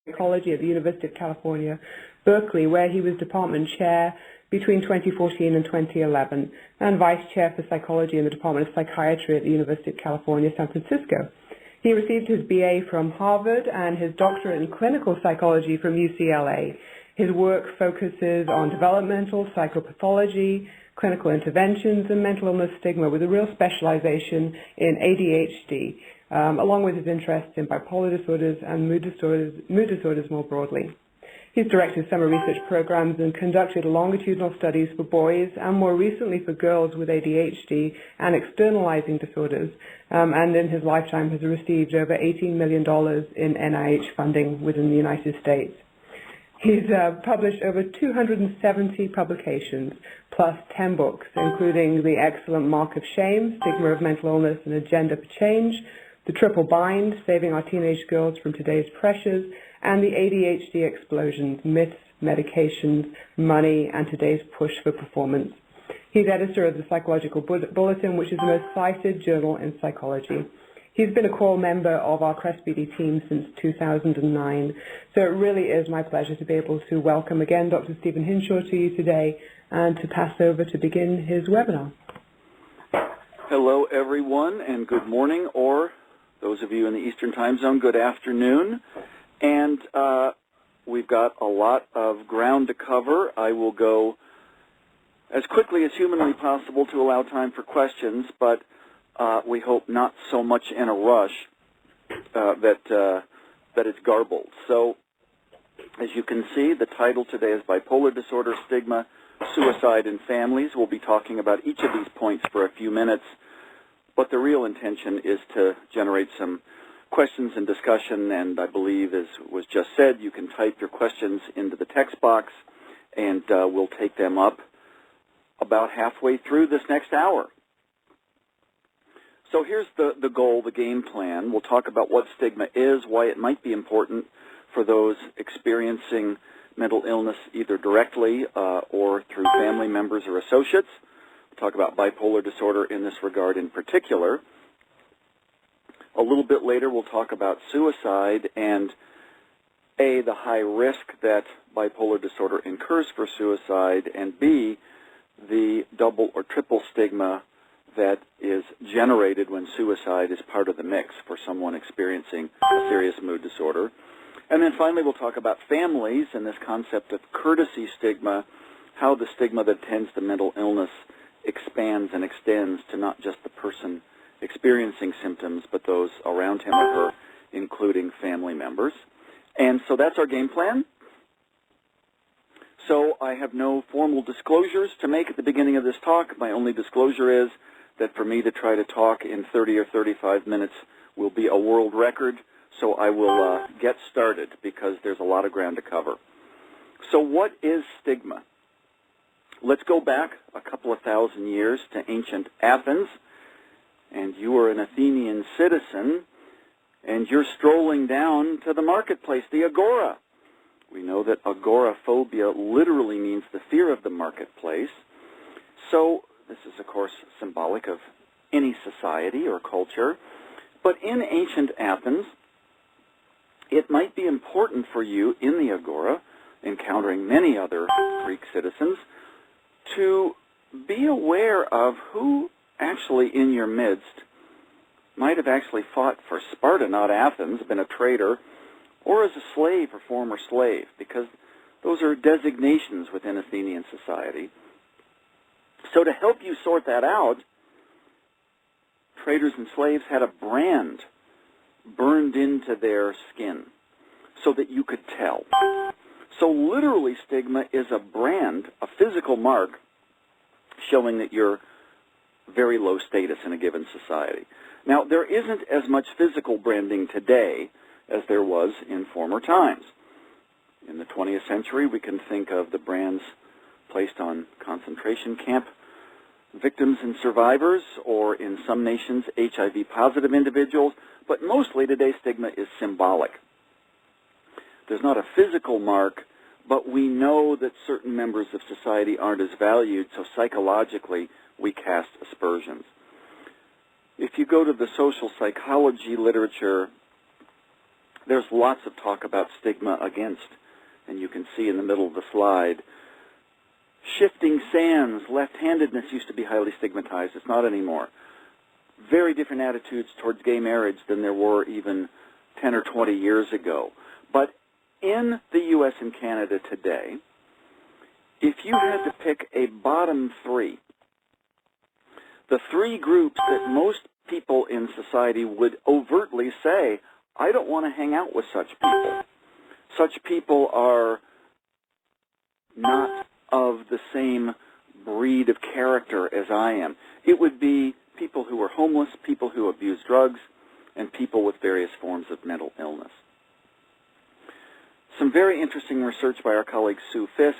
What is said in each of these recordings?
Psychology at the University of California, Berkeley, where he was department chair between 2014 and 2011, and vice chair for psychology in the Department of Psychiatry at the University of California, San Francisco. He received his BA from Harvard and his doctorate in clinical psychology from UCLA. His work focuses on developmental psychopathology, clinical interventions, and mental illness stigma, with a real specialization in ADHD, along with his interests in bipolar disorders and mood disorders more broadly. He's directed summer research programs and conducted longitudinal studies for boys and more recently for girls with ADHD and externalizing disorders, and in his lifetime has received over $18 million in NIH funding within the United States. He's published over 270 publications, plus 10 books, including The Excellent Mark of Shame, Stigma of Mental Illness and Agenda for Change, The Triple Bind, Saving Our Teenage Girls from Today's Pressures, and The ADHD Explosions, Myths, Medications, Money, and Today's Push for Performance. He's editor of the Psychological Bulletin, which is the most cited journal in psychology. He's been a core member of our CREST.BD team since 2009, so it really is my pleasure to be able to welcome again Dr. Stephen Hinshaw to you today and to pass over to begin his webinar. Hello, everyone, and good morning, or those of you in the Eastern Time Zone, good afternoon. And we've got a lot of ground to cover. I will go as quickly as humanly possible to allow time for questions, but we hope not so much in a rush that it's garbled. So, as you can see, the title today is Bipolar Disorder, Stigma, Suicide in Families. We'll be talking about each of these points for a few minutes, but the real intention is to generate some questions and discussion, and I believe, as was just said, you can type your questions into the text box, and we'll take them up about halfway through this next hour. So here's the goal, the game plan. We'll talk about what stigma is, why it might be important for those experiencing mental illness either directly or through family members or associates. We'll talk about bipolar disorder in this regard in particular. A little bit later, we'll talk about suicide and, A, the high risk that bipolar disorder incurs for suicide, and B, the double or triple stigma that is generated when suicide is part of the mix for someone experiencing a serious mood disorder. And then finally, we'll talk about families and this concept of courtesy stigma, how the stigma that attends to mental illness expands and extends to not just the person experiencing symptoms, but those around him or her, including family members. And so that's our game plan. So I have no formal disclosures to make at the beginning of this talk. My only disclosure is that for me to try to talk in 30 or 35 minutes will be a world record, so I will get started because there's a lot of ground to cover. So what is stigma? Let's go back a couple of thousand years to ancient Athens, and you are an Athenian citizen, and you're strolling down to the marketplace, the agora. We know that agoraphobia literally means the fear of the marketplace. So this is, of course, symbolic of any society or culture. But in ancient Athens, it might be important for you in the agora, encountering many other Greek citizens, to be aware of who actually in your midst might have actually fought for Sparta, not Athens, been a traitor, or as a slave or former slave, because those are designations within Athenian society. So to help you sort that out, traitors and slaves had a brand burned into their skin so that you could tell. So literally, stigma is a brand, a physical mark, showing that you're very low status in a given society. Now, there isn't as much physical branding today as there was in former times. In the 20th century, we can think of the brands placed on concentration camp victims and survivors, or in some nations, HIV-positive individuals, but mostly today stigma is symbolic. There's not a physical mark, but we know that certain members of society aren't as valued, so psychologically we cast aspersions. If you go to the social psychology literature, there's lots of talk about stigma against, and you can see in the middle of the slide, shifting sands, left-handedness used to be highly stigmatized. It's not anymore. Very different attitudes towards gay marriage than there were even 10 or 20 years ago. But in the U.S. and Canada today, if you had to pick a bottom three, the three groups that most people in society would overtly say, I don't want to hang out with such people. Such people are not of the same breed of character as I am. It would be people who are homeless, people who abuse drugs, and people with various forms of mental illness. Some very interesting research by our colleague Sue Fisk,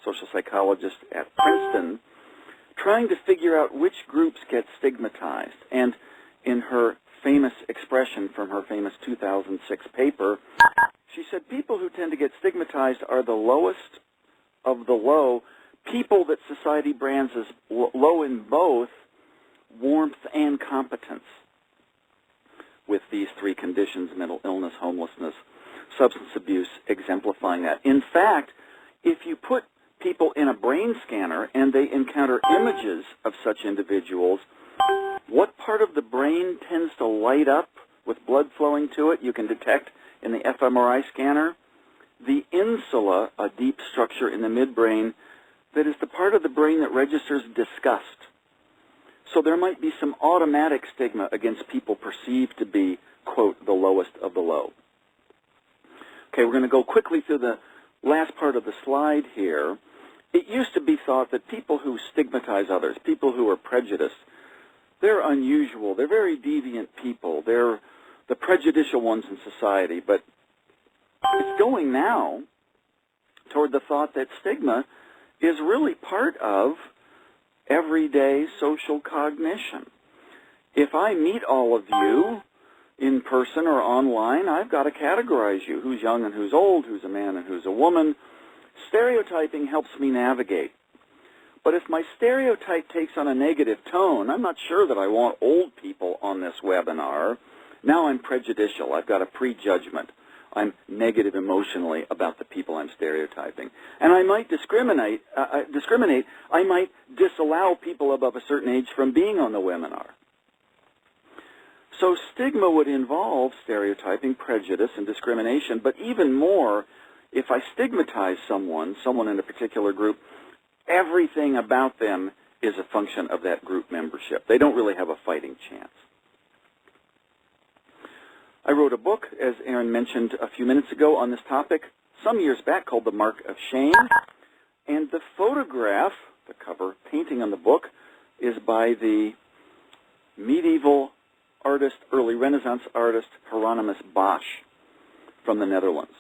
social psychologist at Princeton, trying to figure out which groups get stigmatized. And in her famous expression from her famous 2006 paper, she said people who tend to get stigmatized are the lowest of the low, people that society brands as low in both warmth and competence, with these three conditions, mental illness, homelessness, substance abuse, exemplifying that. In fact, if you put people in a brain scanner and they encounter images of such individuals, what part of the brain tends to light up with blood flowing to it? You can detect in the fMRI scanner the insula, a deep structure in the midbrain that is the part of the brain that registers disgust. So there might be some automatic stigma against people perceived to be, quote, the lowest of the low. Okay, we're going to go quickly through the last part of the slide here. It used to be thought that people who stigmatize others, people who are prejudiced, they're unusual. They're very deviant people. They're the prejudicial ones in society. But it's going now toward the thought that stigma is really part of everyday social cognition. If I meet all of you in person or online, I've got to categorize you, who's young and who's old, who's a man and who's a woman. Stereotyping helps me navigate. But if my stereotype takes on a negative tone, I'm not sure that I want old people on this webinar. Now I'm prejudicial. I've got a prejudgment. I'm negative emotionally about the people I'm stereotyping. And I might discriminate. I might disallow people above a certain age from being on the webinar. So stigma would involve stereotyping, prejudice, and discrimination, but even more, if I stigmatize someone in a particular group, everything about them is a function of that group membership. They don't really have a fighting chance. I wrote a book, as Aaron mentioned a few minutes ago, on this topic some years back called The Mark of Shame. And the photograph, the cover painting on the book, is by the medieval artist, early Renaissance artist, Hieronymus Bosch from the Netherlands.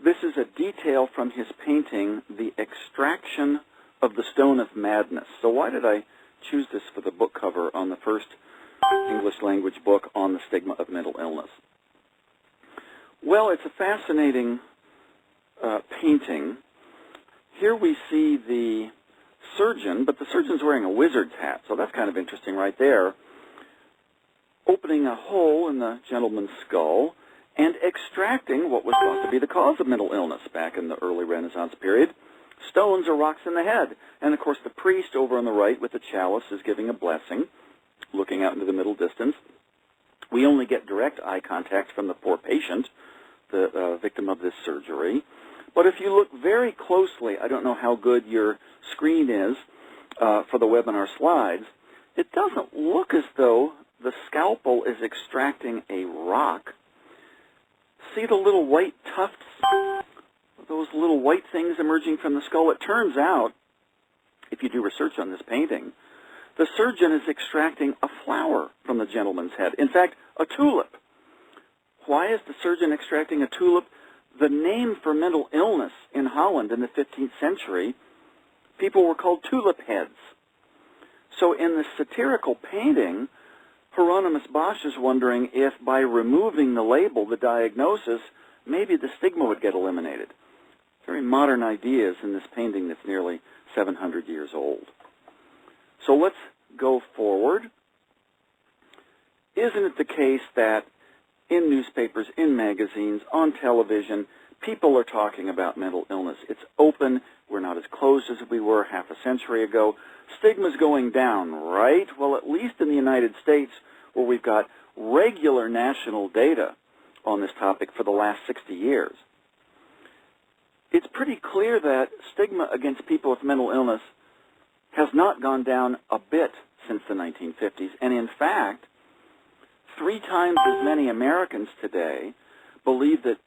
This is a detail from his painting, The Extraction of the Stone of Madness. So why did I choose this for the book cover on the first English language book on the stigma of mental illness? Well, it's a fascinating painting. Here we see the surgeon, but the surgeon's wearing a wizard's hat, so that's kind of interesting right there, opening a hole in the gentleman's skull and extracting what was thought to be the cause of mental illness back in the early Renaissance period, stones or rocks in the head. And, of course, the priest over on the right with the chalice is giving a blessing, looking out into the middle distance. We only get direct eye contact from the poor patient, the victim of this surgery. But if you look very closely, I don't know how good your screen is for the webinar slides, it doesn't look as though the scalpel is extracting a rock. See the little white tufts, those little white things emerging from the skull? It turns out, if you do research on this painting, the surgeon is extracting a flower from the gentleman's head. In fact, a tulip. Why is the surgeon extracting a tulip? The name for mental illness in Holland in the 15th century, people were called tulip heads. So in the satirical painting, Hieronymus Bosch is wondering if by removing the label, the diagnosis, maybe the stigma would get eliminated. Very modern ideas in this painting that's nearly 700 years old. So let's go forward. Isn't it the case that in newspapers, in magazines, on television. People are talking about mental illness. It's open. We're not as closed as we were half a century ago. Stigma's going down, right? Well, at least in the United States, where we've got regular national data on this topic for the last 60 years. It's pretty clear that stigma against people with mental illness has not gone down a bit since the 1950s, and in fact, 3 times as many Americans today believe that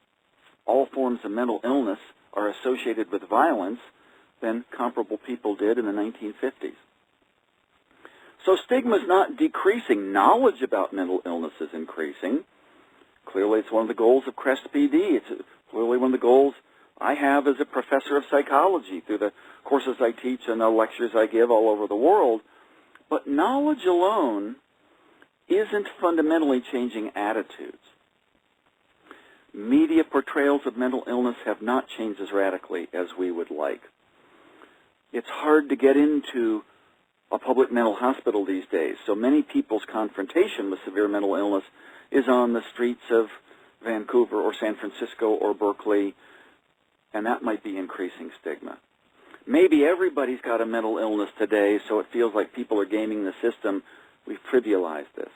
all forms of mental illness are associated with violence than comparable people did in the 1950s. So stigma is not decreasing. Knowledge about mental illness is increasing. Clearly, it's one of the goals of CREST.BD. It's clearly one of the goals I have as a professor of psychology through the courses I teach and the lectures I give all over the world. But knowledge alone isn't fundamentally changing attitudes. Media portrayals of mental illness have not changed as radically as we would like. It's hard to get into a public mental hospital these days, so many people's confrontation with severe mental illness is on the streets of Vancouver or San Francisco or Berkeley, and that might be increasing stigma. Maybe everybody's got a mental illness today, so it feels like people are gaming the system. We've trivialized this.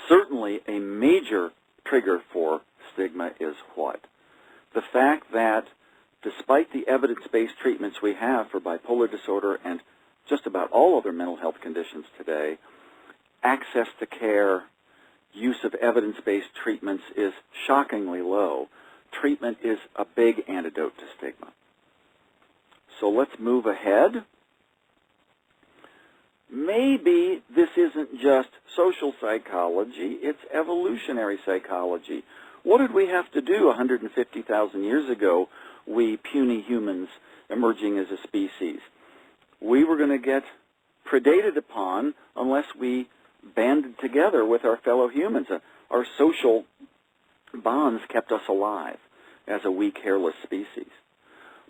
Certainly, a major trigger for stigma is what? The fact that despite the evidence-based treatments we have for bipolar disorder and just about all other mental health conditions today, access to care, use of evidence-based treatments is shockingly low. Treatment is a big antidote to stigma. So let's move ahead. Maybe this isn't just social psychology, it's evolutionary psychology. What did we have to do 150,000 years ago, we puny humans emerging as a species? We were going to get predated upon unless we banded together with our fellow humans. Our social bonds kept us alive as a weak, hairless species.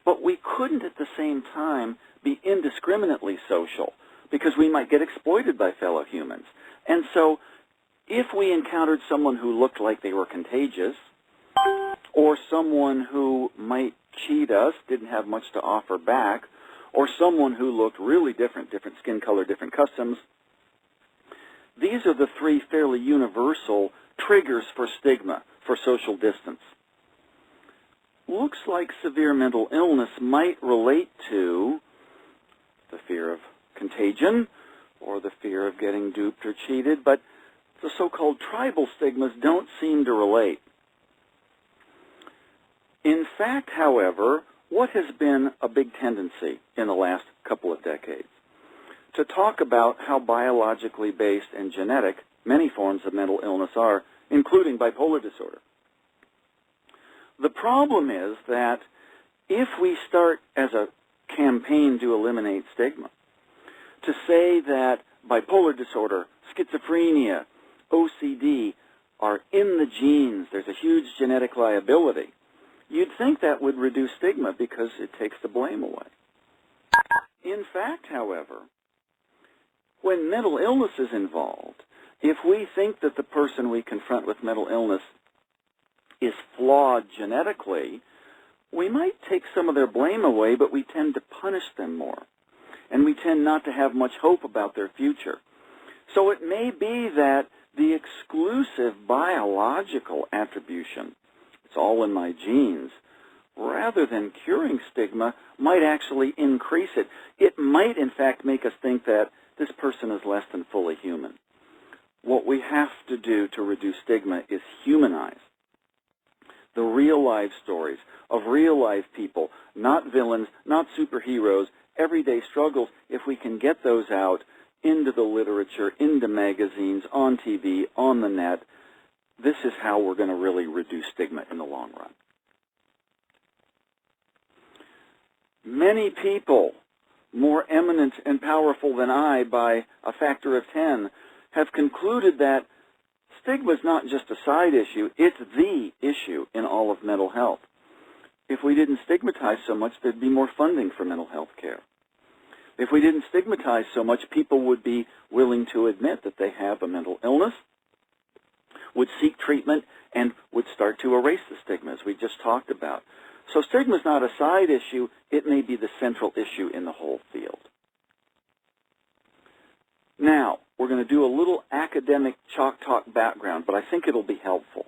But we couldn't at the same time be indiscriminately social because we might get exploited by fellow humans. And so if we encountered someone who looked like they were contagious or someone who might cheat us, didn't have much to offer back, or someone who looked really different skin color, different customs, these are the 3 fairly universal triggers for stigma, for social distance. Looks like severe mental illness might relate to the fear of contagion or the fear of getting duped or cheated, but the so-called tribal stigmas don't seem to relate. In fact, however, what has been a big tendency in the last couple of decades? To talk about how biologically based and genetic many forms of mental illness are, including bipolar disorder. The problem is that if we start as a campaign to eliminate stigma, to say that bipolar disorder, schizophrenia, OCD are in the genes, there's a huge genetic liability, you'd think that would reduce stigma because it takes the blame away. In fact, however, when mental illness is involved, if we think that the person we confront with mental illness is flawed genetically, we might take some of their blame away, but we tend to punish them more. And we tend not to have much hope about their future. So it may be that the exclusive biological attribution, it's all in my genes, rather than curing stigma, might actually increase it. It might, in fact, make us think that this person is less than fully human. What we have to do to reduce stigma is humanize the real life stories of real life people, not villains, not superheroes, everyday struggles. If we can get those out into the literature, into magazines, on TV, on the net, this is how we're going to really reduce stigma in the long run. Many people, more eminent and powerful than I by a factor of 10, have concluded that stigma is not just a side issue, it's the issue in all of mental health. If we didn't stigmatize so much, there'd be more funding for mental health care. If we didn't stigmatize so much, people would be willing to admit that they have a mental illness would seek treatment and would start to erase the stigma, as we just talked about. So stigma is not a side issue. It may be the central issue in the whole field. Now, we're going to do a little academic chalk talk background, but I think it'll be helpful.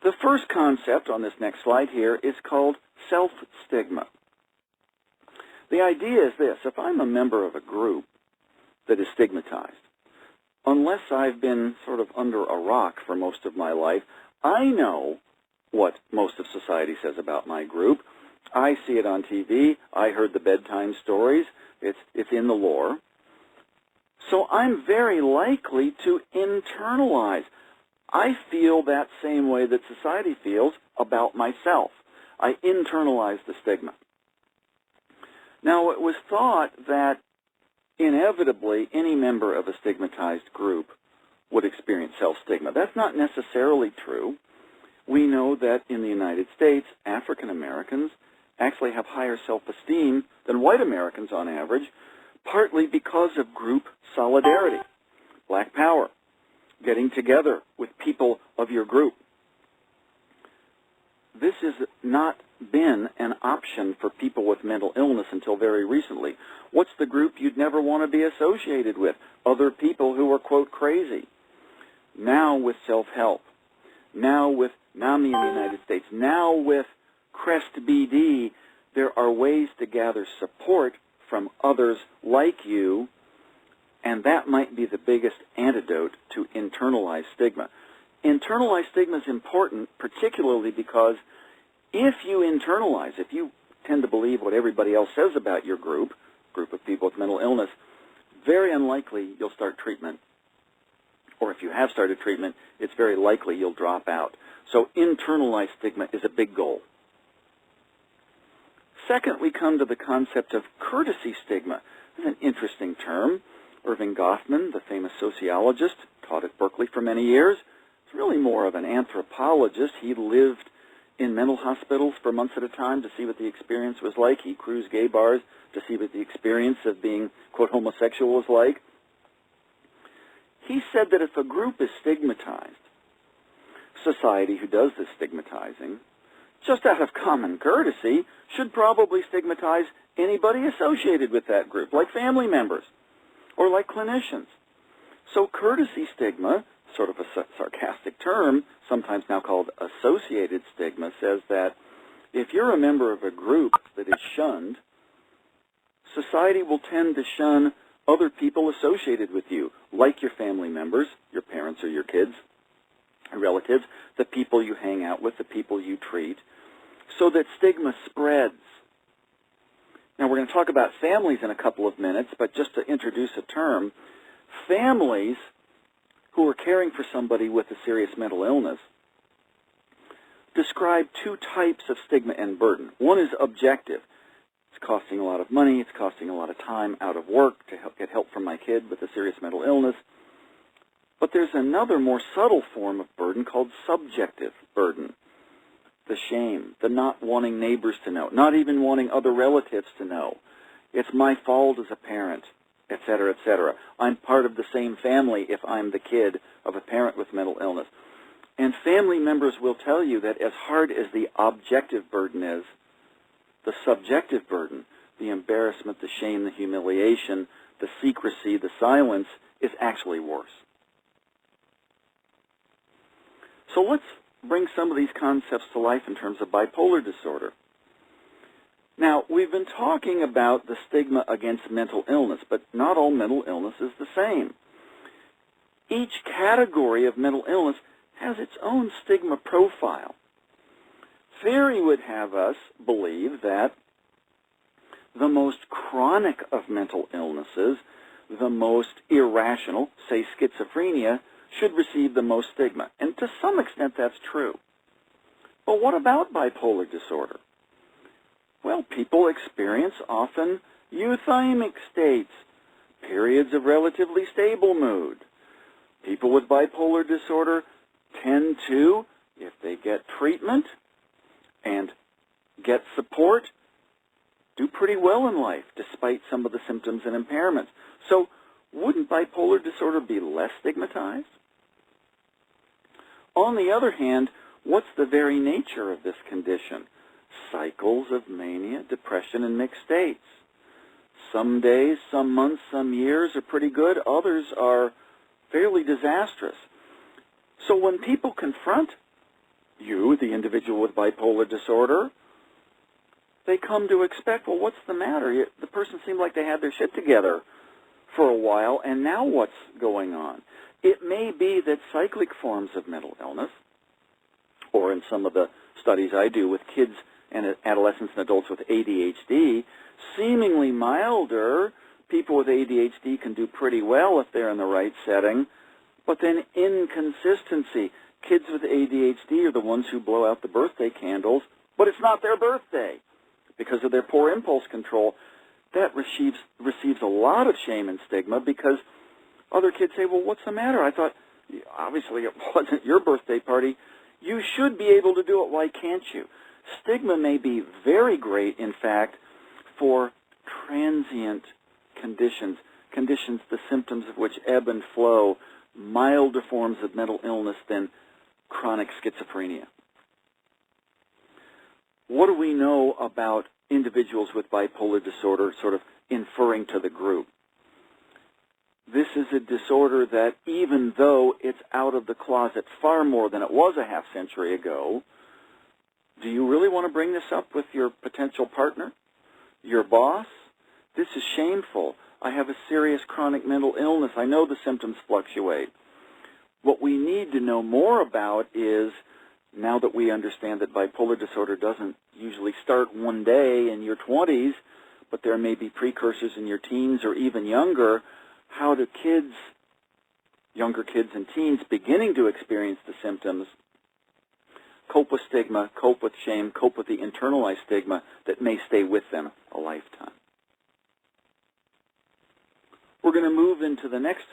The first concept on this next slide here is called self-stigma. The idea is this: if I'm a member of a group that is stigmatized, unless I've been sort of under a rock for most of my life, I know what most of society says about my group. I see it on TV. I heard the bedtime stories. It's in the lore. So I'm very likely to internalize. I feel that same way that society feels about myself. I internalize the stigma. Now, it was thought that inevitably any member of a stigmatized group would experience self-stigma. That's not necessarily true. We know that in the United States, African Americans actually have higher self-esteem than white Americans on average, partly because of group solidarity, black power, getting together with people of your group. This has not been an option for people with mental illness until very recently. What's the group you'd never want to be associated with? Other people who are, quote, crazy. Now with self-help, now with NAMI in the United States, now with CREST.BD, there are ways to gather support from others like you, and that might be the biggest antidote to internalized stigma. Internalized stigma is important, particularly because if you internalize, if you tend to believe what everybody else says about your group of people with mental illness, very unlikely you'll start treatment. Or if you have started treatment, it's very likely you'll drop out. So internalized stigma is a big goal. Second, we come to the concept of courtesy stigma. This is an interesting term. Irving Goffman, the famous sociologist, taught at Berkeley for many years. It's really more of an anthropologist. He lived in mental hospitals for months at a time to see what the experience was like. He cruised gay bars to see what the experience of being, quote, homosexual was like. He said that if a group is stigmatized, society who does this stigmatizing, just out of common courtesy, should probably stigmatize anybody associated with that group, like family members or like clinicians. So courtesy stigma, sort of a sarcastic term, sometimes now called associated stigma, says that if you're a member of a group that is shunned, society will tend to shun other people associated with you, like your family members, your parents or your kids, your relatives, the people you hang out with, the people you treat, so that stigma spreads. Now, we're going to talk about families in a couple of minutes, but just to introduce a term, families who are caring for somebody with a serious mental illness describe two types of stigma and burden. One is objective. It's costing a lot of money. It's costing a lot of time out of work to get help from my kid with a serious mental illness. But there's another more subtle form of burden called subjective burden. The shame, the not wanting neighbors to know, not even wanting other relatives to know. It's my fault as a parent, etc., etc. I'm part of the same family if I'm the kid of a parent with mental illness. And family members will tell you that as hard as the objective burden is, the subjective burden, the embarrassment, the shame, the humiliation, the secrecy, the silence, is actually worse. So let's bring some of these concepts to life in terms of bipolar disorder. Now, we've been talking about the stigma against mental illness, but not all mental illness is the same. Each category of mental illness has its own stigma profile. Theory would have us believe that the most chronic of mental illnesses, the most irrational, say schizophrenia, should receive the most stigma. And to some extent that's true. But what about bipolar disorder? Well, people experience often euthymic states, periods of relatively stable mood. People with bipolar disorder tend to, if they get treatment and get support, do pretty well in life despite some of the symptoms and impairments. So wouldn't bipolar disorder be less stigmatized? On the other hand, what's the very nature of this condition? Cycles of mania, depression, and mixed states. Some days, some months, some years are pretty good. Others are fairly disastrous. So when people confront you, the individual with bipolar disorder, they come to expect, well, what's the matter? The person seemed like they had their shit together for a while, and now what's going on? It may be that cyclic forms of mental illness, or in some of the studies I do with kids and adolescents and adults with ADHD, seemingly milder. People with ADHD can do pretty well if they're in the right setting, but then inconsistency. Kids with ADHD are the ones who blow out the birthday candles, but it's not their birthday because of their poor impulse control. That receives a lot of shame and stigma because other kids say, well, what's the matter? I thought, obviously it wasn't your birthday party. You should be able to do it. Why can't you? Stigma may be very great, in fact, for transient conditions, the symptoms of which ebb and flow, milder forms of mental illness than chronic schizophrenia. What do we know about individuals with bipolar disorder, sort of inferring to the group? This is a disorder that, even though it's out of the closet far more than it was a half century ago, do you really want to bring this up with your potential partner, your boss? This is shameful. I have a serious chronic mental illness. I know the symptoms fluctuate. What we need to know more about is, now that we understand that bipolar disorder doesn't usually start one day in your 20s, but there may be precursors in your teens or even younger, how do kids, younger kids and teens beginning to experience the symptoms, cope with stigma, cope with shame, cope with the internalized stigma that may stay with them a lifetime? We're going to move into the next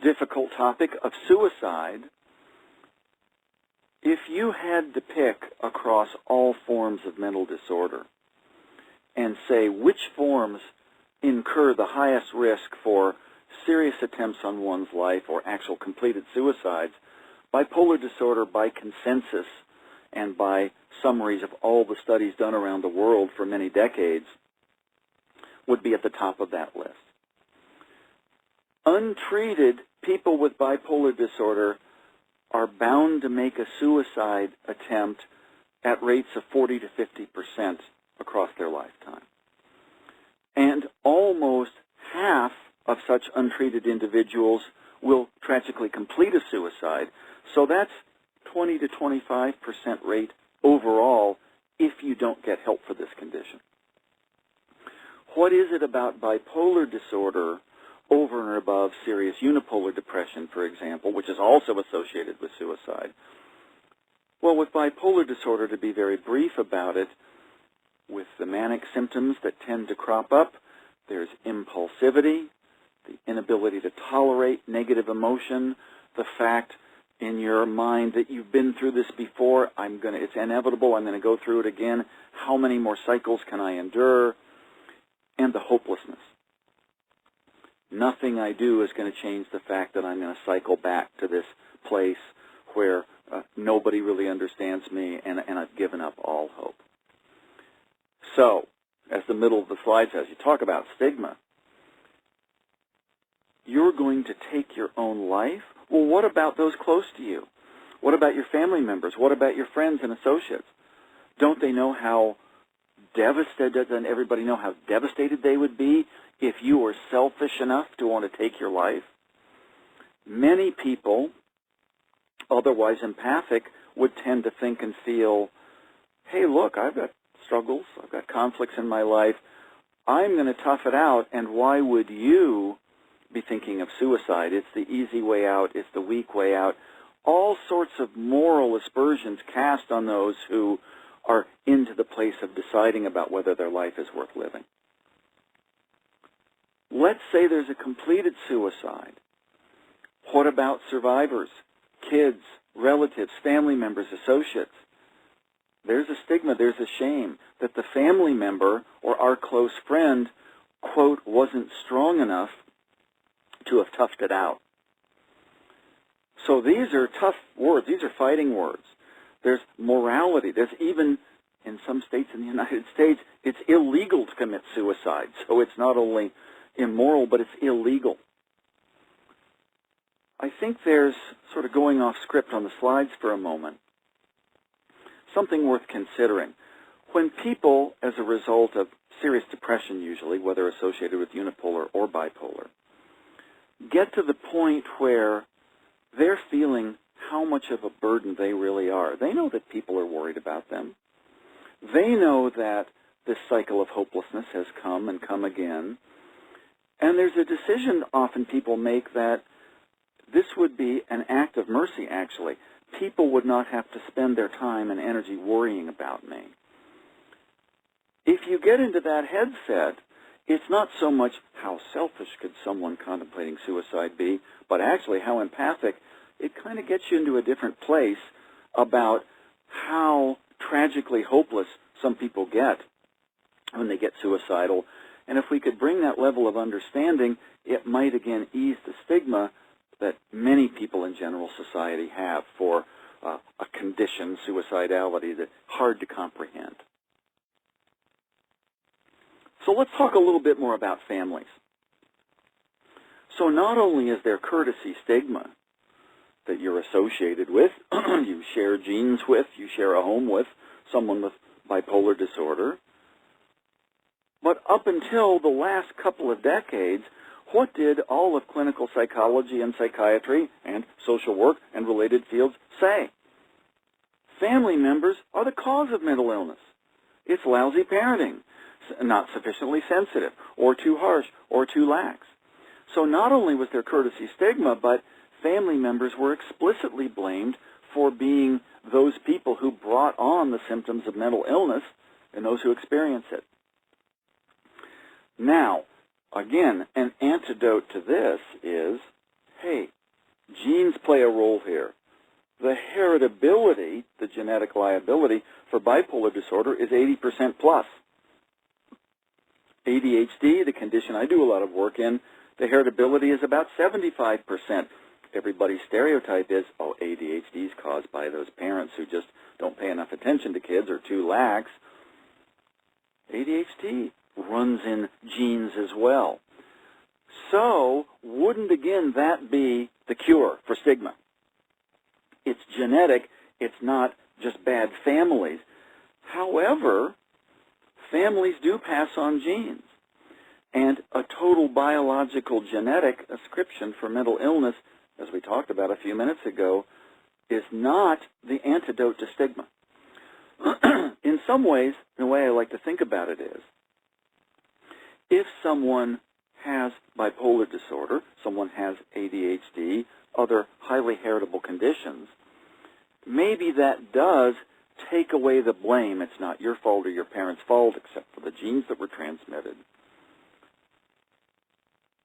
difficult topic of suicide. If you had to pick across all forms of mental disorder and say which forms incur the highest risk for serious attempts on one's life or actual completed suicides, bipolar disorder, by consensus and by summaries of all the studies done around the world for many decades, would be at the top of that list. Untreated people with bipolar disorder are bound to make a suicide attempt at rates of 40 to 50% across their lifetime. And almost half of such untreated individuals will tragically complete a suicide. So that's 20 to 25% rate overall if you don't get help for this condition. What is it about bipolar disorder over and above serious unipolar depression, for example, which is also associated with suicide? Well, with bipolar disorder, to be very brief about it, with the manic symptoms that tend to crop up, there's impulsivity, the inability to tolerate negative emotion, the fact in your mind that you've been through this before, it's inevitable, I'm going to go through it again, how many more cycles can I endure, and the hopelessness. Nothing I do is going to change the fact that I'm going to cycle back to this place where nobody really understands me and I've given up all hope. So, as the middle of the slide says, you talk about stigma. You're going to take your own life? Well, what about those close to you? What about your family members? What about your friends and associates? Don't they know how devastated, doesn't everybody know how devastated they would be if you were selfish enough to want to take your life? Many people, otherwise empathic, would tend to think and feel, hey, look, I've got struggles, I've got conflicts in my life, I'm going to tough it out, and why would you be thinking of suicide? It's the easy way out, it's the weak way out. All sorts of moral aspersions cast on those who are into the place of deciding about whether their life is worth living. Let's say there's a completed suicide. What about survivors, kids, relatives, family members, associates? There's a stigma, there's a shame that the family member or our close friend, quote, wasn't strong enough to have toughed it out. So these are tough words. These are fighting words. There's morality. There's even, in some states in the United States, it's illegal to commit suicide. So it's not only immoral, but it's illegal. I think there's, sort of going off script on the slides for a moment, something worth considering. When people, as a result of serious depression usually, whether associated with unipolar or bipolar, get to the point where they're feeling how much of a burden they really are. They know that people are worried about them. They know that this cycle of hopelessness has come and come again. And there's a decision often people make that this would be an act of mercy, actually. People would not have to spend their time and energy worrying about me. If you get into that headset, it's not so much how selfish could someone contemplating suicide be, but actually how empathic. It kind of gets you into a different place about how tragically hopeless some people get when they get suicidal. And if we could bring that level of understanding, it might again ease the stigma that many people in general society have for a condition, suicidality, that's hard to comprehend. So let's talk a little bit more about families. So not only is there courtesy stigma that you're associated with, you share genes with, you share a home with someone with bipolar disorder, but up until the last couple of decades, what did all of clinical psychology and psychiatry and social work and related fields say? Family members are the cause of mental illness. It's lousy parenting, not sufficiently sensitive, or too harsh, or too lax. So not only was there courtesy stigma, but family members were explicitly blamed for being those people who brought on the symptoms of mental illness and those who experience it. Now, again, an antidote to this is, hey, genes play a role here. The heritability, the genetic liability for bipolar disorder is 80% plus. ADHD, the condition I do a lot of work in, the heritability is about 75%. Everybody's stereotype is, oh, ADHD is caused by those parents who just don't pay enough attention to kids or too lax. ADHD runs in genes as well. So, wouldn't, again, that be the cure for stigma? It's genetic. It's not just bad families. However, families do pass on genes. And a total biological genetic ascription for mental illness, as we talked about a few minutes ago, is not the antidote to stigma. In some ways, the way I like to think about it is, if someone has bipolar disorder, someone has ADHD, other highly heritable conditions, maybe that does take away the blame. It's not your fault or your parents' fault except for the genes that were transmitted.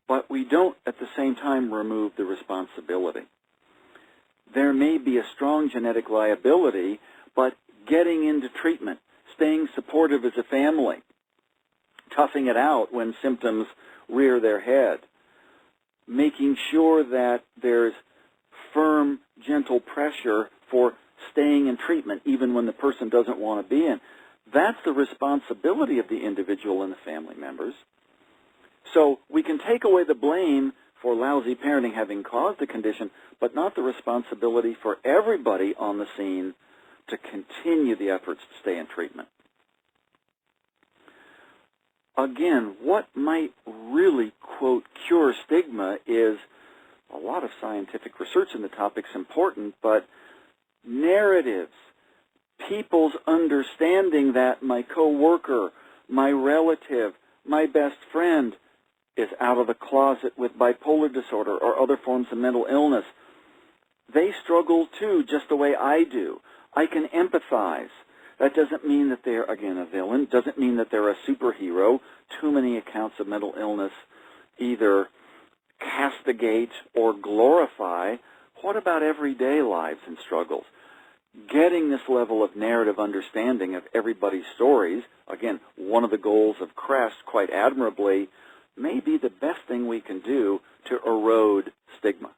But we don't at the same time remove the responsibility. There may be a strong genetic liability, but getting into treatment, staying supportive as a family, toughing it out when symptoms rear their head, making sure that there's firm, gentle pressure for staying in treatment even when the person doesn't want to be in. That's the responsibility of the individual and the family members. So we can take away the blame for lousy parenting having caused the condition, but not the responsibility for everybody on the scene to continue the efforts to stay in treatment. Again, what might really, quote, cure stigma is a lot of scientific research in the topic's important, but narratives, people's understanding that my coworker, my relative, my best friend is out of the closet with bipolar disorder or other forms of mental illness. They struggle too, just the way I do. I can empathize. That doesn't mean that they're, again, a villain. Doesn't mean that they're a superhero. Too many accounts of mental illness either castigate or glorify. What about everyday lives and struggles? Getting this level of narrative understanding of everybody's stories, again, one of the goals of CREST quite admirably, may be the best thing we can do to erode stigma.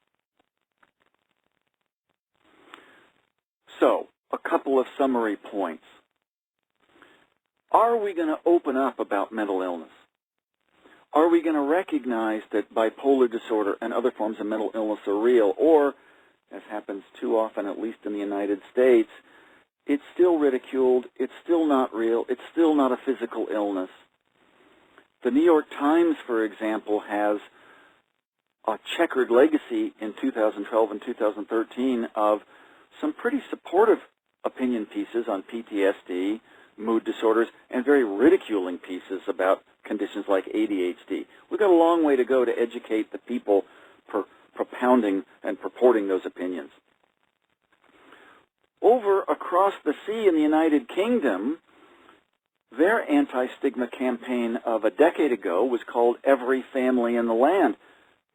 So, a couple of summary points. Are we going to open up about mental illness? Are we going to recognize that bipolar disorder and other forms of mental illness are real? Or, as happens too often, at least in the United States, it's still ridiculed, it's still not real, it's still not a physical illness. The New York Times, for example, has a checkered legacy in 2012 and 2013 of some pretty supportive opinion pieces on PTSD, mood disorders, and very ridiculing pieces about conditions like ADHD. We've got a long way to go to educate the people propounding and purporting those opinions. Over across the sea in the United Kingdom, their anti-stigma campaign of a decade ago was called Every Family in the Land.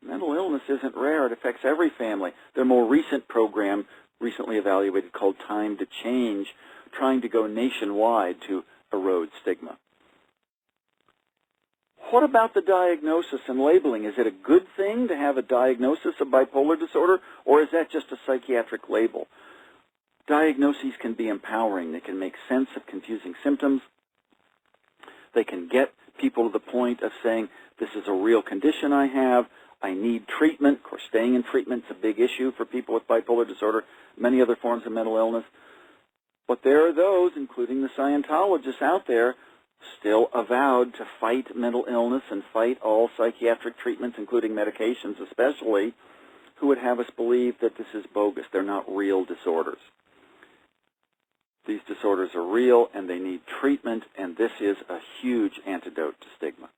Mental illness isn't rare. It affects every family. Their more recent program, recently evaluated, called Time to Change, trying to go nationwide to erode stigma. What about the diagnosis and labeling? Is it a good thing to have a diagnosis of bipolar disorder, or is that just a psychiatric label? Diagnoses can be empowering. They can make sense of confusing symptoms. They can get people to the point of saying, this is a real condition I have, I need treatment. Of course, staying in treatment is a big issue for people with bipolar disorder, many other forms of mental illness. But there are those, including the Scientologists out there, still avowed to fight mental illness and fight all psychiatric treatments, including medications especially, who would have us believe that this is bogus. They're not real disorders. These disorders are real, and they need treatment, and this is a huge antidote to stigma.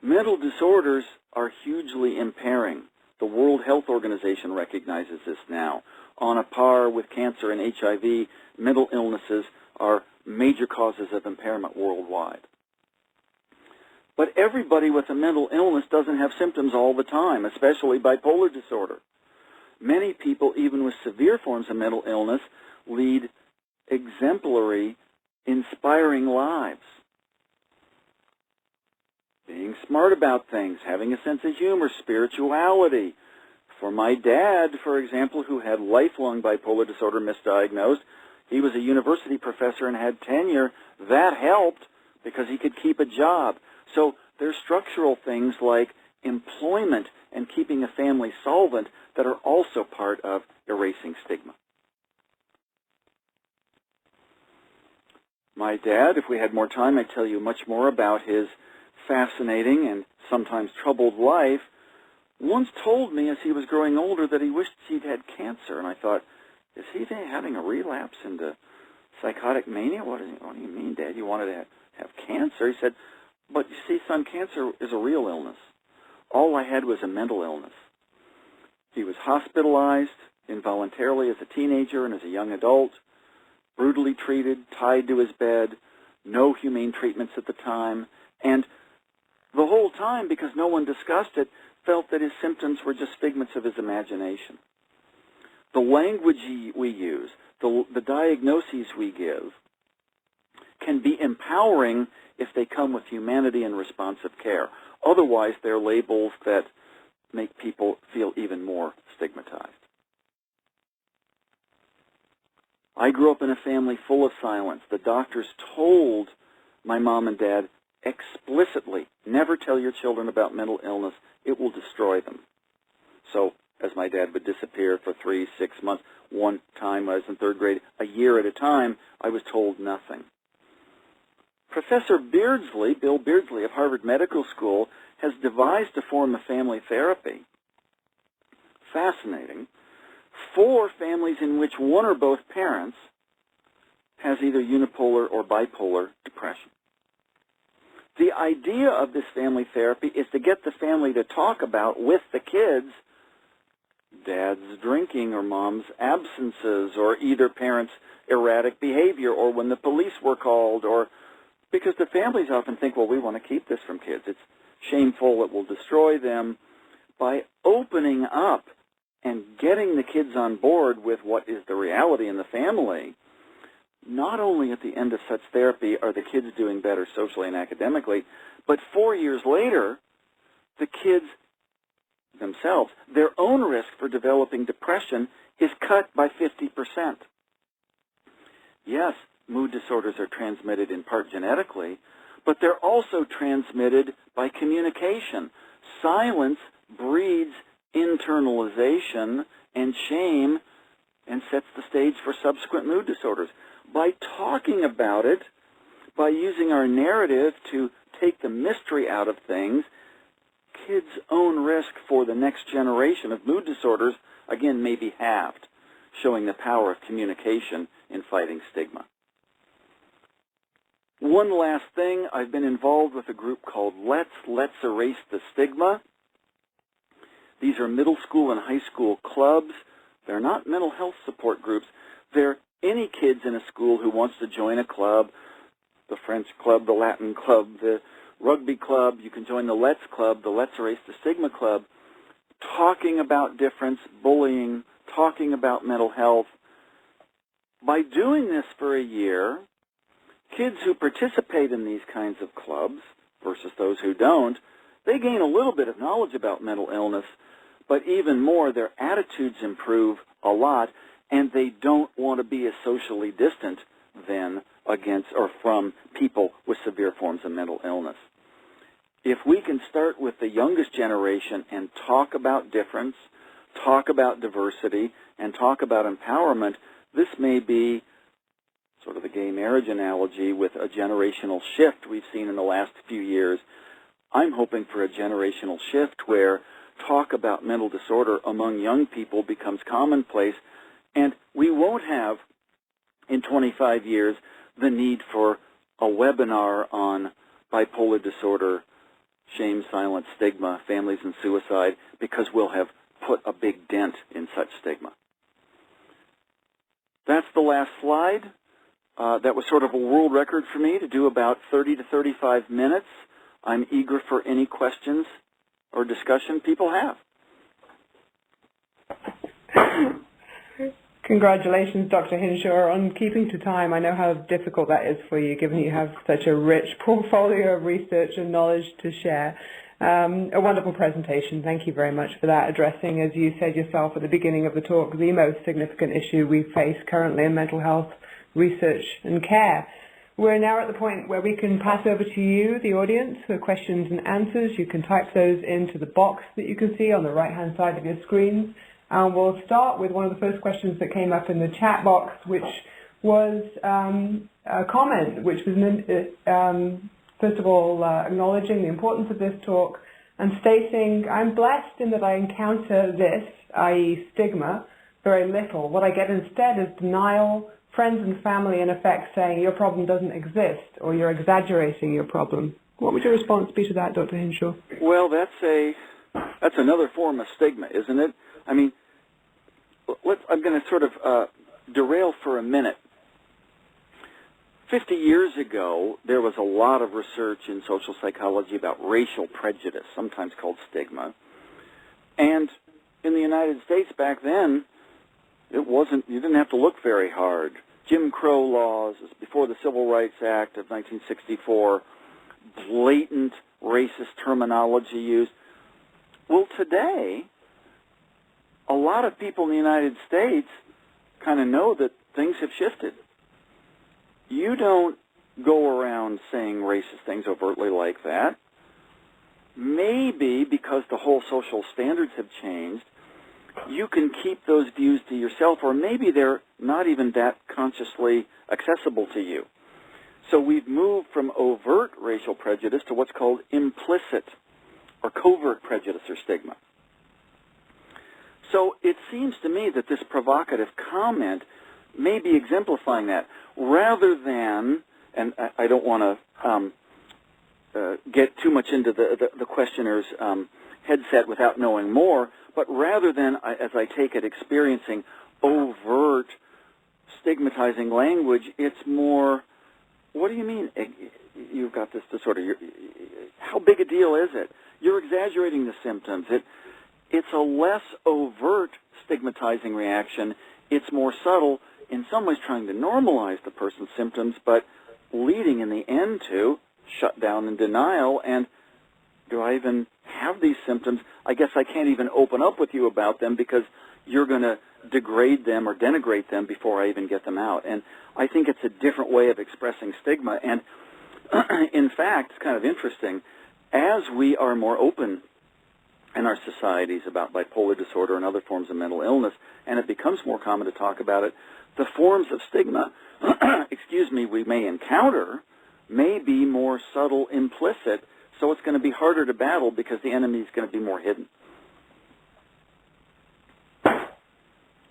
Mental disorders are hugely impairing. The World Health Organization recognizes this now. On a par with cancer and HIV, mental illnesses are major causes of impairment worldwide. But everybody with a mental illness doesn't have symptoms all the time, especially bipolar disorder. Many people, even with severe forms of mental illness, lead exemplary, inspiring lives. Being smart about things, having a sense of humor, spirituality. For my dad, for example, who had lifelong bipolar disorder misdiagnosed, he was a university professor and had tenure. That helped because he could keep a job. So there's structural things like employment and keeping a family solvent that are also part of erasing stigma. My dad, if we had more time, I'd tell you much more about his fascinating and sometimes troubled life, once told me as he was growing older that he wished he'd had cancer. And I thought, is he having a relapse into psychotic mania? What do you mean, Dad? You wanted to have cancer? He said, but you see, son, cancer is a real illness. All I had was a mental illness. He was hospitalized involuntarily as a teenager and as a young adult, brutally treated, tied to his bed, no humane treatments at the time, and the whole time, because no one discussed it, felt that his symptoms were just figments of his imagination. The language we use, the diagnoses we give, can be empowering if they come with humanity and responsive care. Otherwise, they're labels that make people feel even more stigmatized. I grew up in a family full of silence. The doctors told my mom and dad explicitly, never tell your children about mental illness. It will destroy them. So, as my dad would disappear for 3, 6 months, one time when I was in 3rd grade, a year at a time, I was told nothing. Professor Beardsley, Bill Beardsley of Harvard Medical School, has devised a form of family therapy, fascinating, for families in which one or both parents has either unipolar or bipolar depression. The idea of this family therapy is to get the family to talk about with the kids dad's drinking or mom's absences or either parents' erratic behavior or when the police were called, or because the families often think, well, we want to keep this from kids. It's shameful, it will destroy them. By opening up and getting the kids on board with what is the reality in the family, not only at the end of such therapy are the kids doing better socially and academically, but 4 years later, the kids themselves, their own risk for developing depression is cut by 50%. Yes, mood disorders are transmitted in part genetically, but they're also transmitted by communication. Silence breeds internalization and shame and sets the stage for subsequent mood disorders. By talking about it, by using our narrative to take the mystery out of things, kids' own risk for the next generation of mood disorders, again, may be halved, showing the power of communication in fighting stigma. One last thing, I've been involved with a group called Let's Erase the Stigma. These are middle school and high school clubs. They're not mental health support groups. They're any kids in a school who wants to join a club, the French club, the Latin club, the rugby club. You can join the Let's Club, the Let's Erase the Stigma Club, talking about difference, bullying, talking about mental health. By doing this for a year, kids who participate in these kinds of clubs versus those who don't, they gain a little bit of knowledge about mental illness, but even more, their attitudes improve a lot, and they don't want to be as socially distant then against or from people with severe forms of mental illness. If we can start with the youngest generation and talk about difference, talk about diversity, and talk about empowerment, this may be sort of the gay marriage analogy with a generational shift we've seen in the last few years. I'm hoping for a generational shift where talk about mental disorder among young people becomes commonplace, and we won't have, in 25 years, the need for a webinar on bipolar disorder, shame, silence, stigma, families, and suicide, because we'll have put a big dent in such stigma. That's the last slide. That was sort of a world record for me to do about 30 to 35 minutes. I'm eager for any questions or discussion people have. Congratulations, Dr. Hinshaw, on keeping to time. I know how difficult that is for you, given you have such a rich portfolio of research and knowledge to share. A wonderful presentation. Thank you very much for that, addressing, as you said yourself at the beginning of the talk, the most significant issue we face currently in mental health research and care. We're now at the point where we can pass over to you, the audience, for questions and answers. You can type those into the box that you can see on the right-hand side of your screens. And we'll start with one of the first questions that came up in the chat box, which was a comment, which was, first of all, acknowledging the importance of this talk and stating, I'm blessed in that I encounter this, i.e. stigma, very little. What I get instead is denial, friends and family, in effect, saying your problem doesn't exist or you're exaggerating your problem. What would your response be to that, Dr. Hinshaw? Well, that's another form of stigma, isn't it? I mean, I'm going to sort of derail for a minute. 50 years ago, there was a lot of research in social psychology about racial prejudice, sometimes called stigma. And in the United States back then, you didn't have to look very hard. Jim Crow laws, before the Civil Rights Act of 1964, blatant racist terminology used. Well, today, a lot of people in the United States kind of know that things have shifted. You don't go around saying racist things overtly like that. Maybe because the whole social standards have changed, you can keep those views to yourself, or maybe they're not even that consciously accessible to you. So we've moved from overt racial prejudice to what's called implicit or covert prejudice or stigma. So it seems to me that this provocative comment may be exemplifying that, rather than, and I don't want to get too much into the questioner's headset without knowing more, but rather than, as I take it, experiencing overt stigmatizing language, it's more, what do you mean you've got this disorder? How big a deal is it? You're exaggerating the symptoms. It's a less overt stigmatizing reaction. It's more subtle, in some ways trying to normalize the person's symptoms, but leading in the end to shutdown and denial. And do I even have these symptoms? I guess I can't even open up with you about them because you're going to degrade them or denigrate them before I even get them out. And I think it's a different way of expressing stigma. And in fact, it's kind of interesting, as we are more open in our societies about bipolar disorder and other forms of mental illness, and it becomes more common to talk about it, the forms of stigma, we may encounter may be more subtle, implicit, so it's going to be harder to battle because the enemy is going to be more hidden.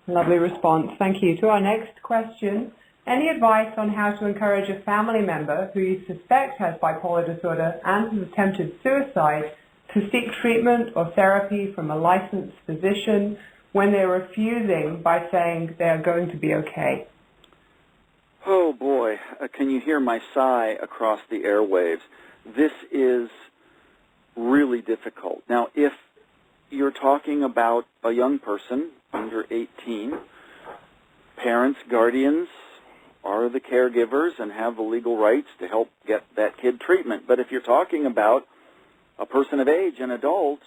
Lovely response. Thank you. To our next question, any advice on how to encourage a family member who you suspect has bipolar disorder and has attempted suicide to seek treatment or therapy from a licensed physician when they're refusing by saying they're going to be okay? Oh, boy. Can you hear my sigh across the airwaves? This is really difficult. Now, if you're talking about a young person under 18, parents, guardians are the caregivers and have the legal rights to help get that kid treatment. But if you're talking about a person of age, an adult,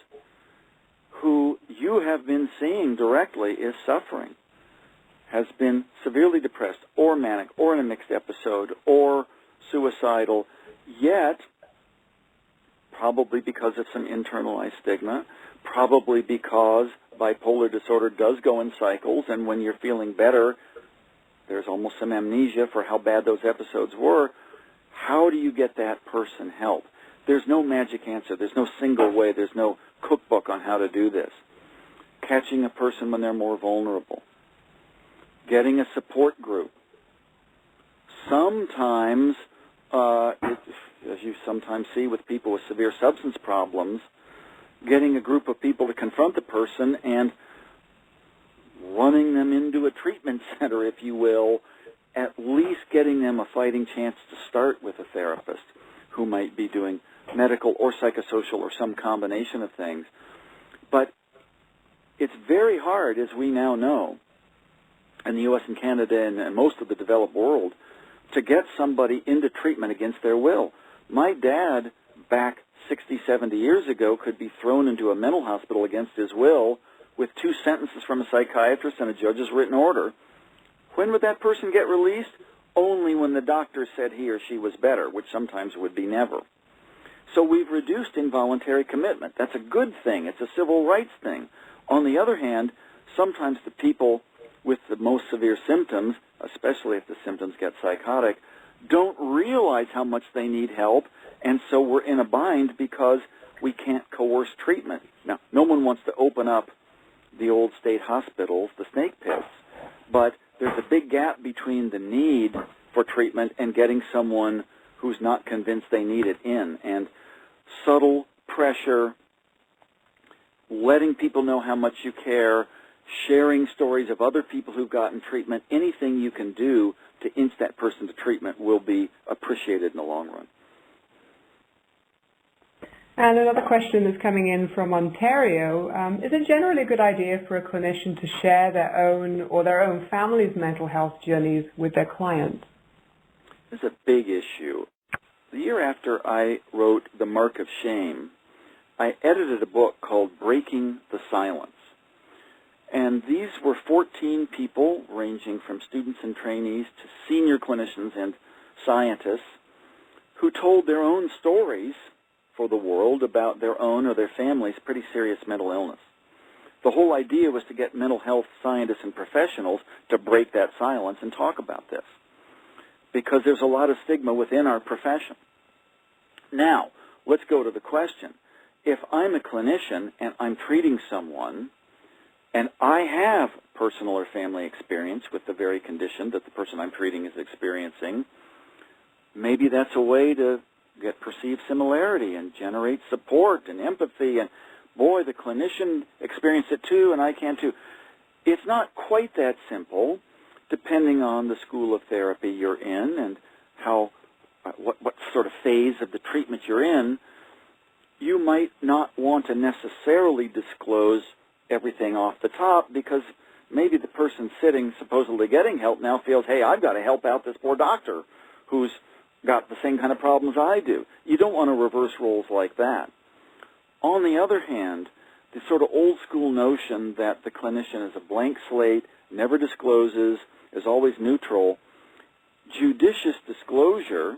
who you have been seeing directly is suffering, has been severely depressed or manic or in a mixed episode or suicidal, yet probably because of some internalized stigma, probably because bipolar disorder does go in cycles, and when you're feeling better, there's almost some amnesia for how bad those episodes were. How do you get that person help? There's no magic answer. There's no single way. There's no cookbook on how to do this. Catching a person when they're more vulnerable. Getting a support group. Sometimes, as you sometimes see with people with severe substance problems, getting a group of people to confront the person and running them into a treatment center, if you will, at least getting them a fighting chance to start with a therapist who might be doing medical or psychosocial or some combination of things. But it's very hard, as we now know, in the U.S. and Canada and most of the developed world, to get somebody into treatment against their will. My dad, back 60, 70 years ago, could be thrown into a mental hospital against his will with 2 sentences from a psychiatrist and a judge's written order. When would that person get released? Only when the doctor said he or she was better, which sometimes would be never. So we've reduced involuntary commitment. That's a good thing. It's a civil rights thing. On the other hand, sometimes the people with the most severe symptoms, especially if the symptoms get psychotic, don't realize how much they need help, and so we're in a bind because we can't coerce treatment. Now, no one wants to open up the old state hospitals, the snake pits, but there's a big gap between the need for treatment and getting someone who's not convinced they need it in. And subtle pressure, letting people know how much you care, sharing stories of other people who've gotten treatment, anything you can do to inch that person to treatment will be appreciated in the long run. And another question is coming in from Ontario. Is it generally a good idea for a clinician to share their own or their own family's mental health journeys with their clients? This is a big issue. The year after I wrote The Mark of Shame, I edited a book called Breaking the Silence. And these were 14 people, ranging from students and trainees to senior clinicians and scientists, who told their own stories for the world about their own or their family's pretty serious mental illness. The whole idea was to get mental health scientists and professionals to break that silence and talk about this, because there's a lot of stigma within our profession. Now, let's go to the question. If I'm a clinician and I'm treating someone and I have personal or family experience with the very condition that the person I'm treating is experiencing, maybe that's a way to get perceived similarity and generate support and empathy. And, boy, the clinician experienced it too, and I can too. It's not quite that simple, depending on the school of therapy you're in and how, what sort of phase of the treatment you're in. You might not want to necessarily disclose everything off the top, because maybe the person sitting supposedly getting help now feels, hey, I've got to help out this poor doctor who's got the same kind of problems I do. You don't want to reverse roles like that. On the other hand, the sort of old school notion that the clinician is a blank slate, never discloses, is always neutral. Judicious disclosure,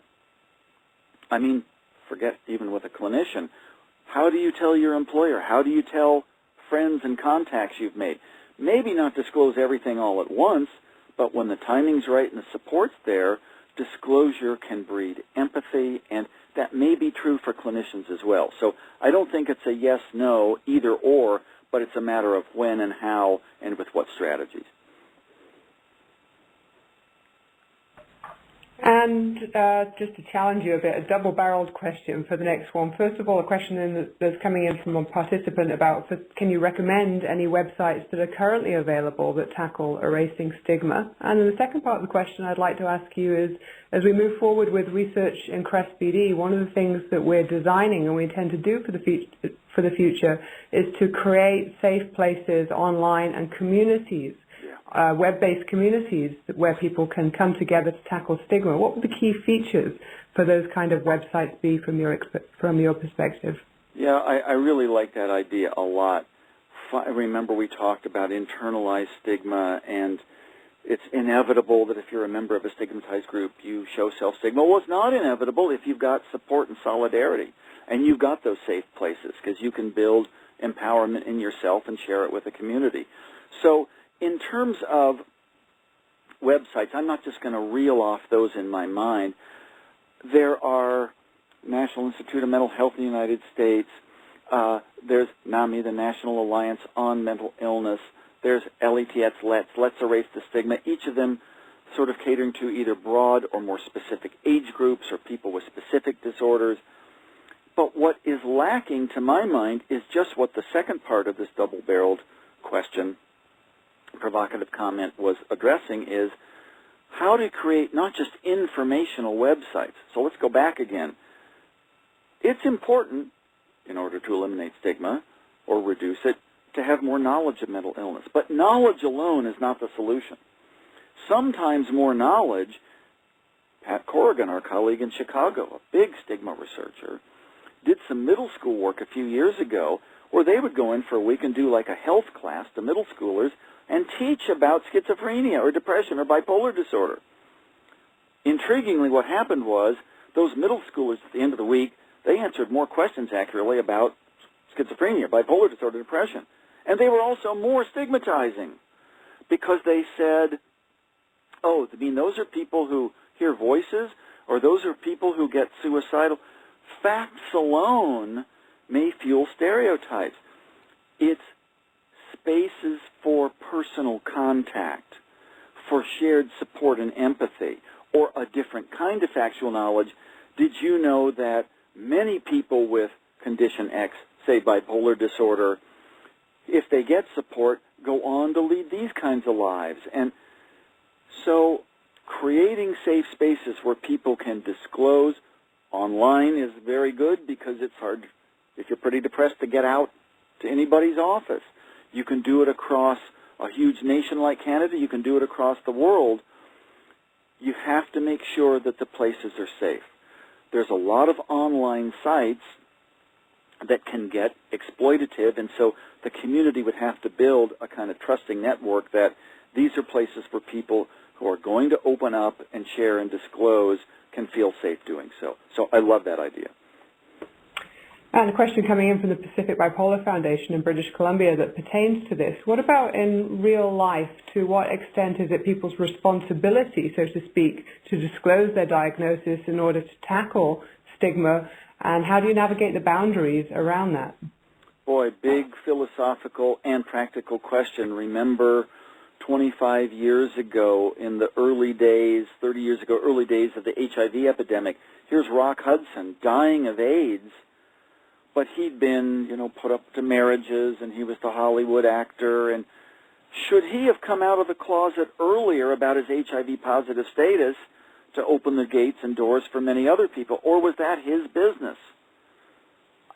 I mean, forget even with a clinician, how do you tell your employer? How do you tell friends and contacts you've made? Maybe not disclose everything all at once, but when the timing's right and the support's there, disclosure can breed empathy, and that may be true for clinicians as well. So I don't think it's a yes, no, either or, but it's a matter of when and how and with what strategies. And just to challenge you a bit, a double-barreled question for the next one. First of all, a question that's coming in from a participant about, can you recommend any websites that are currently available that tackle erasing stigma? And then the second part of the question I'd like to ask you is, as we move forward with research in CREST.BD, one of the things that we're designing and we intend to do for the future is to create safe places online and communities, web-based communities where people can come together to tackle stigma. What would the key features for those kind of websites be from your perspective? Yeah, I really like that idea a lot. I remember we talked about internalized stigma, and it's inevitable that if you're a member of a stigmatized group, you show self-stigma. Well, it's not inevitable if you've got support and solidarity, and you've got those safe places, because you can build empowerment in yourself and share it with the community. So in terms of websites, I'm not just going to reel off those in my mind. There are National Institute of Mental Health in the United States. There's NAMI, the National Alliance on Mental Illness. There's LETS, Let's Erase the Stigma, each of them sort of catering to either broad or more specific age groups or people with specific disorders. But what is lacking, to my mind, is just what the second part of this double-barreled question, provocative comment, was addressing, is how to create not just informational websites. So let's go back again. It's important, in order to eliminate stigma or reduce it, to have more knowledge of mental illness. But knowledge alone is not the solution. Sometimes more knowledge, Pat Corrigan, our colleague in Chicago, a big stigma researcher, did some middle school work a few years ago where they would go in for a week and do like a health class to middle schoolers and teach about schizophrenia or depression or bipolar disorder. Intriguingly, what happened was those middle schoolers at the end of the week, they answered more questions accurately about schizophrenia, bipolar disorder, depression. And they were also more stigmatizing because they said, oh, I mean, those are people who hear voices, or those are people who get suicidal. Facts alone may fuel stereotypes. It's spaces for personal contact, for shared support and empathy, or a different kind of factual knowledge. Did you know that many people with condition X, say bipolar disorder, if they get support, go on to lead these kinds of lives? And so creating safe spaces where people can disclose online is very good because it's hard, if you're pretty depressed, to get out to anybody's office. You can do it across a huge nation like Canada. You can do it across the world. You have to make sure that the places are safe. There's a lot of online sites that can get exploitative, and so the community would have to build a kind of trusting network that these are places where people who are going to open up and share and disclose can feel safe doing so. So I love that idea. And a question coming in from the Pacific Bipolar Foundation in British Columbia that pertains to this. What about in real life? To what extent is it people's responsibility, so to speak, to disclose their diagnosis in order to tackle stigma? And how do you navigate the boundaries around that? Boy, big philosophical and practical question. Remember 25 years ago in the early days, 30 years ago, early days of the HIV epidemic, here's Rock Hudson dying of AIDS, but he'd been, put up to marriages, and he was the Hollywood actor. And should he have come out of the closet earlier about his HIV-positive status to open the gates and doors for many other people, or was that his business?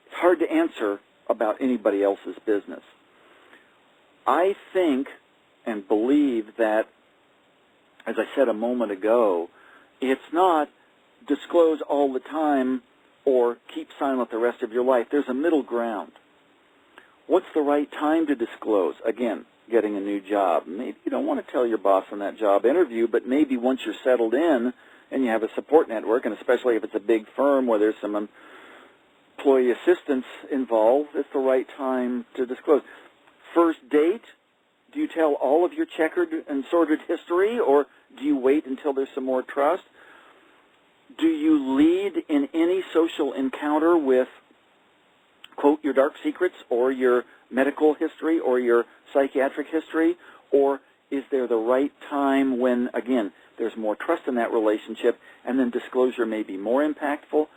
It's hard to answer about anybody else's business. I think and believe that, as I said a moment ago, it's not disclose all the time or keep silent the rest of your life. There's a middle ground. What's the right time to disclose? Again, getting a new job. Maybe you don't want to tell your boss in that job interview, but maybe once you're settled in and you have a support network, and especially if it's a big firm where there's some employee assistance involved, it's the right time to disclose. First date, do you tell all of your checkered and sordid history, or do you wait until there's some more trust? Do you lead in any social encounter with, quote, your dark secrets or your medical history or your psychiatric history, or is there the right time when, again, there's more trust in that relationship and then disclosure may be more impactful?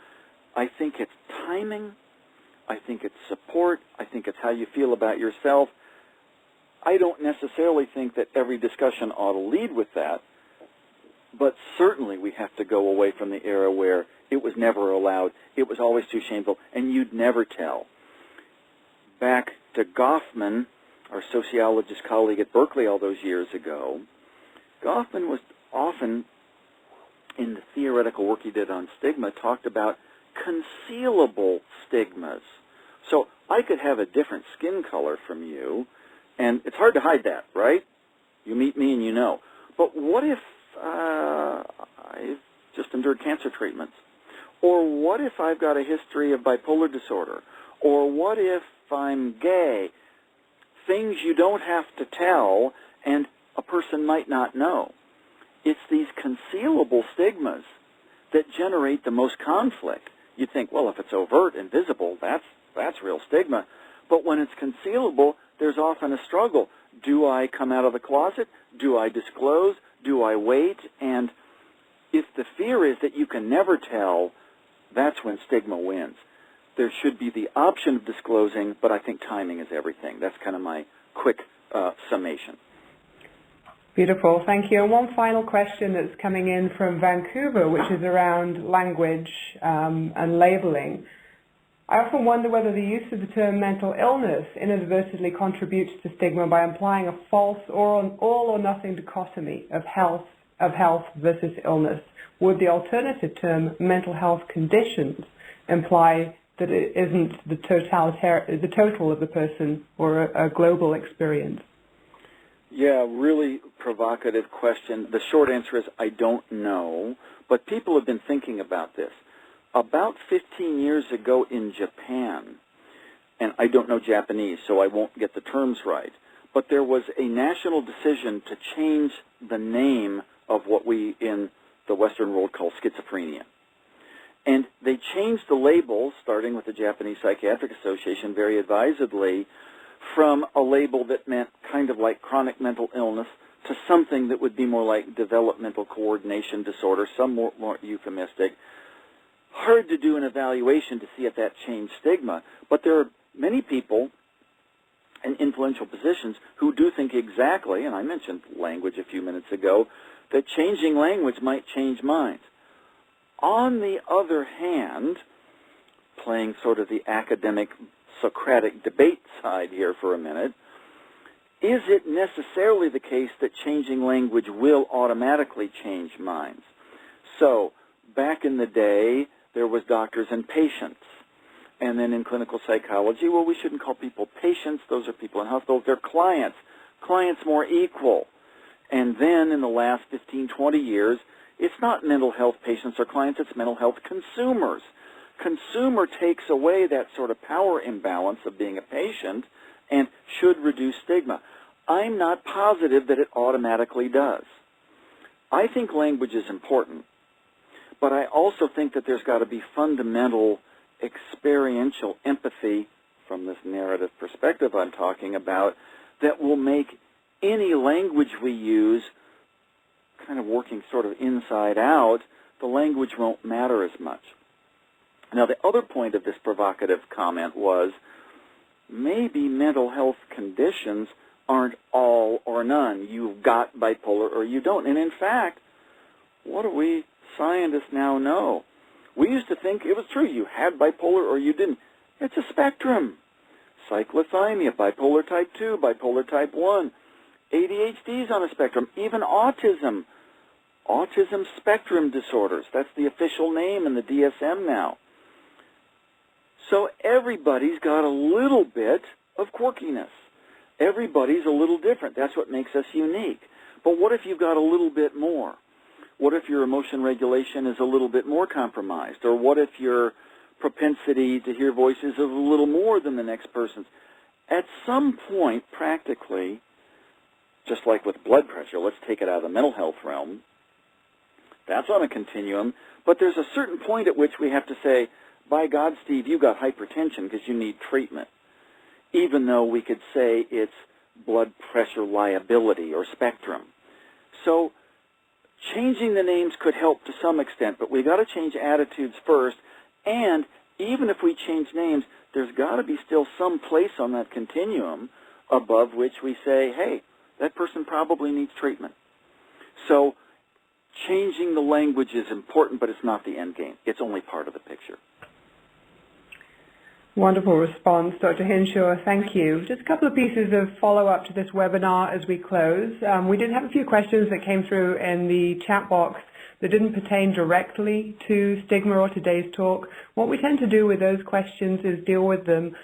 I think it's timing. I think it's support. I think it's how you feel about yourself. I don't necessarily think that every discussion ought to lead with that, but certainly we have to go away from the era where it was never allowed, it was always too shameful, and you'd never tell. Back to Goffman, our sociologist colleague at Berkeley all those years ago, Goffman was often, in the theoretical work he did on stigma, talked about concealable stigmas. So I could have a different skin color from you, and it's hard to hide that, right? You meet me and you know. But what if I've just endured cancer treatments? Or what if I've got a history of bipolar disorder? Or what if I'm gay? Things you don't have to tell and a person might not know. It's these concealable stigmas that generate the most conflict. You think, well, if it's overt and visible, that's real stigma. But when it's concealable, there's often a struggle. Do I come out of the closet? Do I disclose? Do I wait? And if the fear is that you can never tell, that's when stigma wins. There should be the option of disclosing, but I think timing is everything. That's kind of my quick summation. Beautiful, thank you. And one final question that's coming in from Vancouver, which is around language and labeling. I often wonder whether the use of the term mental illness inadvertently contributes to stigma by implying a false or an all or nothing dichotomy of health versus illness. Would the alternative term mental health conditions imply that it isn't the total of the person or a global experience? Yeah, really provocative question. The short answer is I don't know, but people have been thinking about this. About 15 years ago in Japan, and I don't know Japanese, so I won't get the terms right, but there was a national decision to change the name of what we in the Western world call schizophrenia. And they changed the label, starting with the Japanese Psychiatric Association very advisedly, from a label that meant kind of like chronic mental illness to something that would be more like developmental coordination disorder, some more euphemistic. Hard to do an evaluation to see if that changed stigma, but there are many people in influential positions who do think exactly, and I mentioned language a few minutes ago, that changing language might change minds. On the other hand, playing sort of the academic Socratic debate side here for a minute, is it necessarily the case that changing language will automatically change minds? So, back in the day, there was doctors and patients. And then in clinical psychology, well, we shouldn't call people patients. Those are people in hospitals. They're clients. Clients more equal. And then in the last 15, 20 years, it's not mental health patients or clients, it's mental health consumers. Consumer takes away that sort of power imbalance of being a patient and should reduce stigma. I'm not positive that it automatically does. I think language is important, but I also think that there's got to be fundamental experiential empathy from this narrative perspective I'm talking about that will make any language we use kind of working sort of inside out. The language won't matter as much. Now, the other point of this provocative comment was maybe mental health conditions aren't all or none. You've got bipolar or you don't. And in fact, what do we scientists now know? We used to think it was true. You had bipolar or you didn't. It's a spectrum. Cyclothymia, bipolar type 2, bipolar type 1. ADHD is on a spectrum. Even autism. Autism spectrum disorders. That's the official name in the DSM now. So everybody's got a little bit of quirkiness. Everybody's a little different. That's what makes us unique. But what if you've got a little bit more? What if your emotion regulation is a little bit more compromised? Or what if your propensity to hear voices is a little more than the next person's? At some point, practically, just like with blood pressure, let's take it out of the mental health realm, that's on a continuum, but there's a certain point at which we have to say, by God, Steve, you got hypertension because you need treatment, even though we could say it's blood pressure liability or spectrum. So changing the names could help to some extent, but we've got to change attitudes first, and even if we change names, there's got to be still some place on that continuum above which we say, hey, that person probably needs treatment. So changing the language is important, but it's not the end game. It's only part of the picture. Wonderful response, Dr. Hinshaw. Thank you. Just a couple of pieces of follow-up to this webinar as we close. We did have a few questions that came through in the chat box that didn't pertain directly to stigma or today's talk. What we tend to do with those questions is deal with them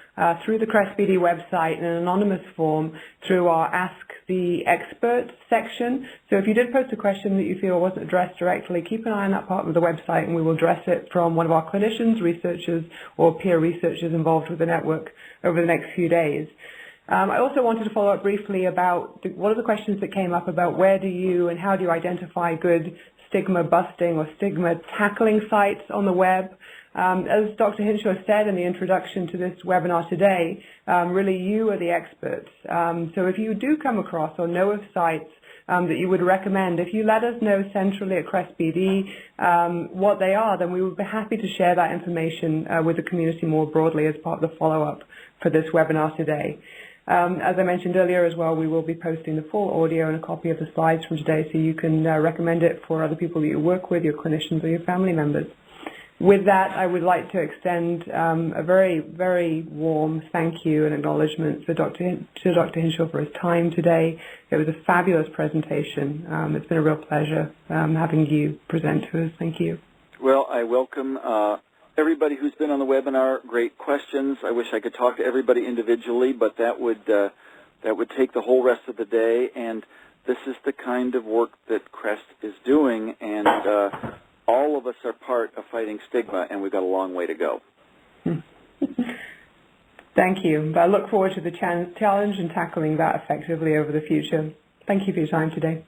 through the CREST.BD website in an anonymous form through our Ask the Expert section. So if you did post a question that you feel wasn't addressed directly, keep an eye on that part of the website and we will address it from one of our clinicians, researchers, or peer researchers involved with the network over the next few days. I also wanted to follow up briefly about one of the questions that came up about where do you and how do you identify good stigma busting or stigma tackling sites on the web. As Dr. Hinshaw said in the introduction to this webinar today, really you are the experts. So if you do come across or know of sites that you would recommend, if you let us know centrally at CREST.BD what they are, then we would be happy to share that information with the community more broadly as part of the follow-up for this webinar today. As I mentioned earlier as well, we will be posting the full audio and a copy of the slides from today so you can recommend it for other people that you work with, your clinicians or your family members. With that, I would like to extend a very, very warm thank you and acknowledgement to Dr. Hinshaw for his time today. It was a fabulous presentation. It's been a real pleasure having you present to us. Thank you. Well, I welcome everybody who's been on the webinar. Great questions. I wish I could talk to everybody individually, but that would take the whole rest of the day. And this is the kind of work that CREST is doing, and all of us are part of fighting stigma, and we've got a long way to go. Thank you. I look forward to the challenge and tackling that effectively over the future. Thank you for your time today.